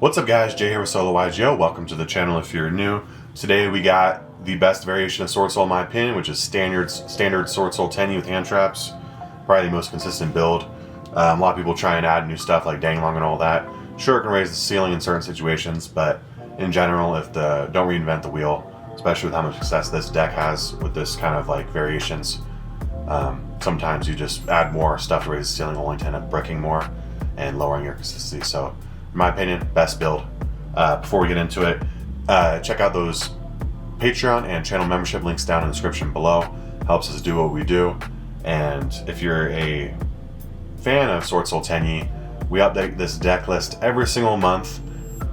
What's up guys, Jay here with Solo YGO. Welcome to the channel if you're new. Today we got the best variation of Swordsoul in my opinion, which is standard Swordsoul Tenyi with hand traps. Probably the most consistent build. A lot of people try and add new stuff like Danglong and all that. Sure, it can raise the ceiling in certain situations, but in general, don't reinvent the wheel, especially with how much success this deck has with this kind of like variations. Sometimes you just add more stuff to raise the ceiling, only to end up bricking more and lowering your consistency. So in my opinion, best build. Before we get into it, check out those Patreon and channel membership links down in the description below. Helps us do what we do. And if you're a fan of Swordsoul Tenyi, we update this deck list every single month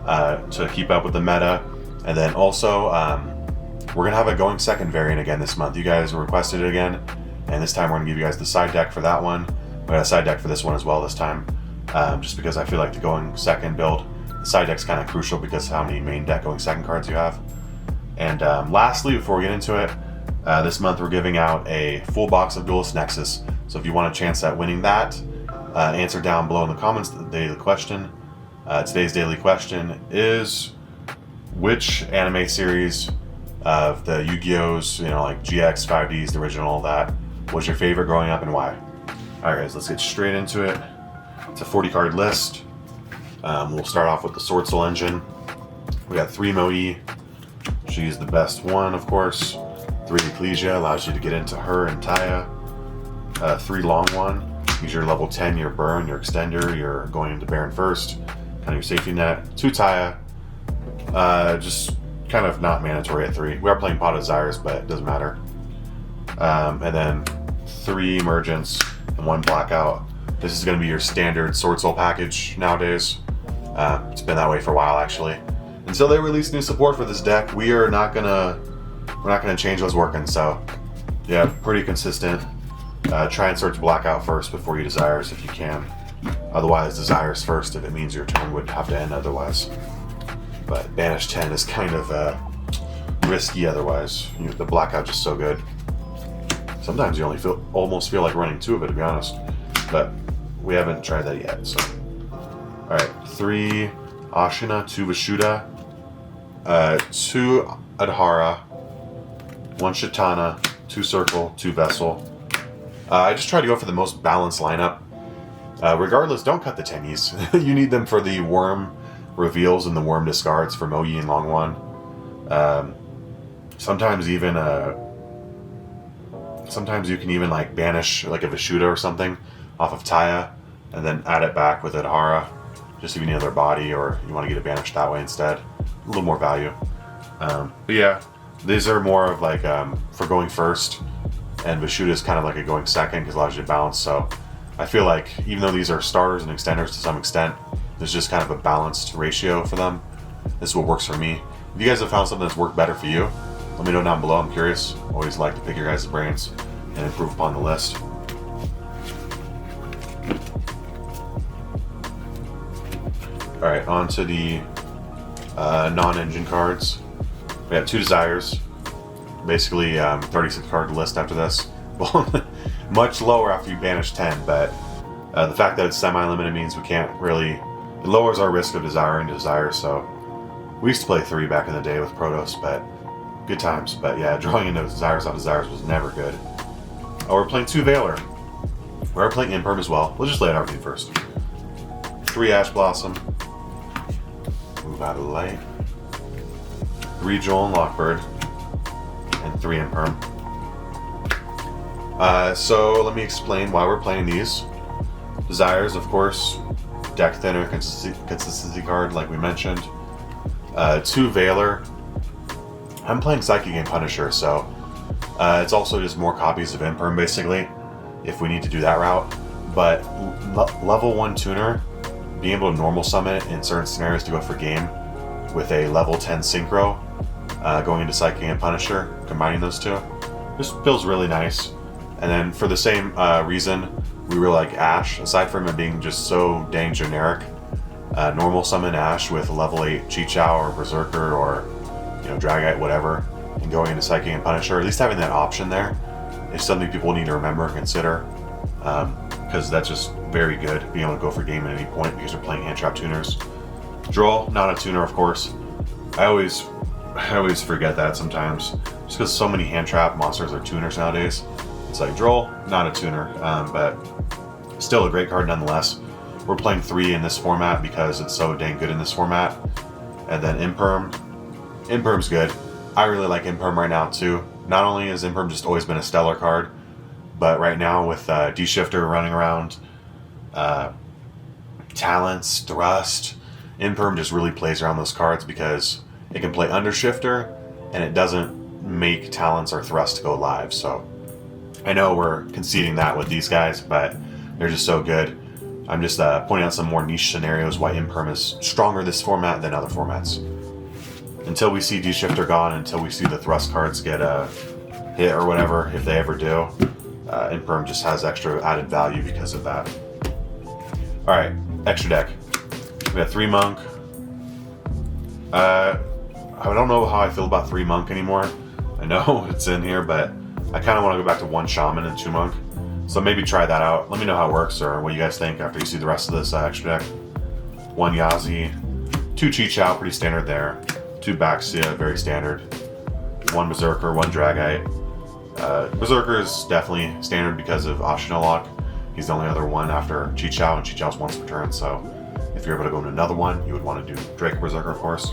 to keep up with the meta. And then also, we're gonna have a going second variant again this month. You guys requested it again, and this time we're gonna give you guys the side deck for that one. We got a side deck for this one as well this time. Just because I feel like the going second build, the side deck's kind of crucial because how many main deck going second cards you have. And lastly, before we get into it, this month we're giving out a full box of Duelist Nexus. So if you want a chance at winning that, answer down below in the comments the daily question. Today's daily question is, which anime series of the Yu-Gi-Ohs, like GX, 5Ds, the original, all that, was your favorite growing up and why? Alright guys, let's get straight into it. It's a 40 card list. We'll start off with the Swordsoul engine. We got 3 Moe. She's the best one, of course. 3 Ecclesia, allows you to get into her and Taya. 3 Long One, use your level 10, your burn, your extender, you're going into Baron first, kind of your safety net. 2 Taya, just kind of not mandatory at 3. We are playing Pot of Desires, but it doesn't matter. And then 3 Emergence and 1 Blackout. This is going to be your standard Swordsoul package nowadays. It's been that way for a while actually. Until they release new support for this deck, we're not gonna change what's working. So yeah, pretty consistent. Try and search Blackout first before you Desires if you can. Otherwise, Desires first if it means your turn would have to end otherwise. But Banish 10 is kind of risky otherwise. The Blackout just so good. Sometimes you only almost feel like running 2 of it, to be honest. But we haven't tried that yet. So, all right, 3 Ashina, 2 Vishuddha, 2 Adhara, 1 Shatana, 2 Circle, 2 Vessel. I just try to go for the most balanced lineup. Regardless, don't cut the Tenyis. You need them for the worm reveals and the worm discards for Moe and Long One. Sometimes even sometimes you can even like banish like a Vishuddha or something off of Taya, and then add it back with Adhara, just if you need another body or you want to get it banished that way instead. A little more value. But yeah, these are more of like for going first, and Vishuddha is kind of like a going second because it allows you to balance. So I feel like even though these are starters and extenders to some extent, there's just kind of a balanced ratio for them. This is what works for me. If you guys have found something that's worked better for you, let me know down below. I'm curious. Always like to pick your guys' brains and improve upon the list. Alright, on to the non-engine cards. We have 2 Desires. Basically, 36 card list after this. Well, much lower after you banish 10, but the fact that it's semi-limited means we can't really... It lowers our risk of desiring Desires, so... We used to play 3 back in the day with Protoss, but... Good times, but yeah, drawing into Desires off Desires was never good. Oh, we're playing 2 Valor. We're playing Imperm as well. We'll just lay it out for you first. 3 Ash Blossom. Move out of the light. 3 Joel and Lockbird. And 3 Imperm. So let me explain why we're playing these. Desires, of course. Deck thinner, consistency card, like we mentioned. 2 Valor. I'm playing Psychic and Punisher, so it's also just more copies of Imperm, basically, if we need to do that route. But level 1 tuner, being able to normal summon it in certain scenarios to go for game with a level 10 synchro, going into Psychic and Punisher, combining those two, just feels really nice. And then for the same reason, we really like Ash, aside from it being just so dang generic. Normal summon Ash with level 8 Chi-Chao or Berserker or Dragite, whatever, and going into Psychic and Punisher, at least having that option there is something people need to remember and consider. because that's just very good, being able to go for game at any point because you're playing hand trap tuners. Droll, not a tuner, of course. I always forget that sometimes, just because so many hand trap monsters are tuners nowadays. It's like Droll, not a tuner, but still a great card nonetheless. We're playing 3 in this format because it's so dang good in this format. And then Imperm. Imperm's good. I really like Imperm right now too. Not only has Imperm just always been a stellar card, but right now with D-Shifter running around, Talents, Thrust, Imperm just really plays around those cards because it can play under Shifter and it doesn't make Talents or Thrust go live. So I know we're conceding that with these guys, but they're just so good. I'm just pointing out some more niche scenarios why Imperm is stronger this format than other formats. Until we see D-Shifter gone, until we see the Thrust cards get hit or whatever, if they ever do, Imperm just has extra added value because of that. Alright, extra deck. We got 3 Monk. I don't know how I feel about 3 Monk anymore. I know it's in here, but I kind of want to go back to 1 Shaman and 2 Monk. So maybe try that out. Let me know how it works or what you guys think after you see the rest of this extra deck. 1 Yazi, 2 Chi-Chow, pretty standard there. 2 Baxia, very standard. 1 Berserker, 1 Dragite. Berserker is definitely standard because of Optional Lock. He's the only other one after Chi-Chow, and Chi-Chow's once per turn, so if you're able to go into another one, you would want to do Drake Berserker, of course.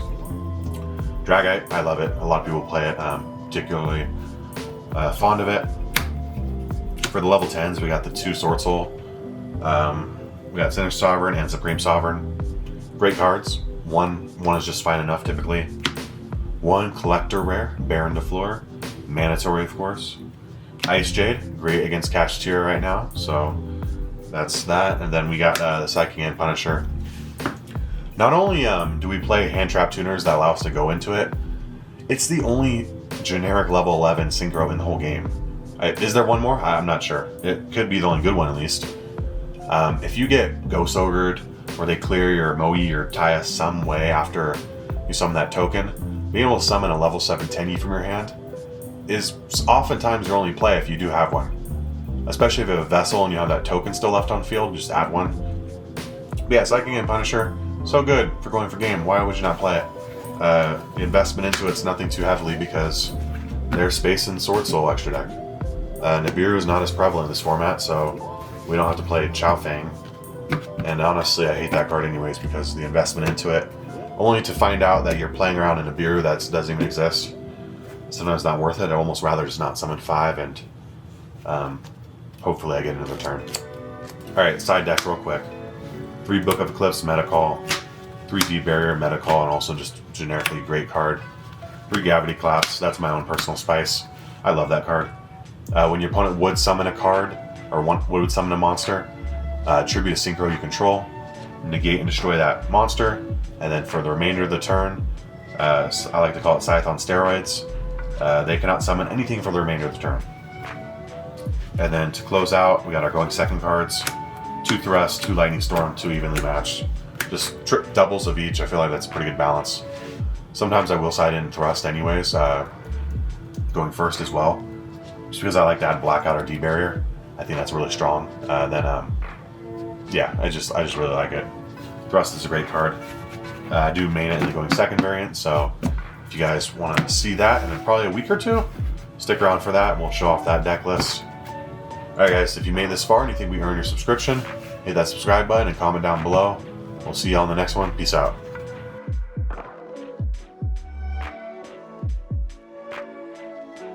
Dragite, I love it. A lot of people play it, particularly fond of it. For the level 10s, we got the 2 Swordsoul. We got Sinister Sovereign and Supreme Sovereign. Great cards. One is just fine enough, typically. 1 Collector Rare, Baron de Fleur. Mandatory, of course. Ice Jade, great against Kashtira right now, so that's that. And then we got the Psychic and Punisher. Not only do we play hand trap tuners that allow us to go into it, it's the only generic level 11 synchro in the whole game. Is there one more? I'm not sure. It could be the only good one, at least. If you get Ghost Ogred, or they clear your Moe or Taya some way after you summon that token, being able to summon a level 7 Tenyi from your hand is oftentimes your only play if you do have one. Especially if you have a Vessel and you have that token still left on field, just add one. But yeah, Psychic and Punisher, so good for going for game. Why would you not play it? The investment into it's nothing too heavily because there's space in Swordsoul extra deck. Nibiru is not as prevalent in this format, so we don't have to play Chao Fang. And honestly, I hate that card anyways because the investment into it, only to find out that you're playing around in a Nibiru that doesn't even exist. Sometimes not worth it. I'd almost rather just not summon 5 and hopefully I get another turn. Alright, side deck real quick. 3 Book of Eclipse, Meta Call. 3 Deep Barrier, Meta Call, and also just generically great card. 3 Gravity Collapse, that's my own personal spice. I love that card. When your opponent would summon a card, or would summon a monster, tribute a synchro you control, negate and destroy that monster, and then for the remainder of the turn, I like to call it Scythe on steroids, they cannot summon anything for the remainder of the turn. And then to close out, we got our going second cards, 2 Thrust, 2 Lightning Storm, 2 evenly matched. Just doubles of each. I feel like that's a pretty good balance. Sometimes I will side in Thrust anyways, going first as well. Just because I like to add Blackout or D-Barrier. I think that's really strong. Yeah, I just really like it. Thrust is a great card. I do main it in the going second variant, so if you guys want to see that in probably a week or 2, stick around for that and we'll show off that deck list. Alright guys, if you made this far and you think we earned your subscription, hit that subscribe button and comment down below. We'll see you on the next one. Peace out.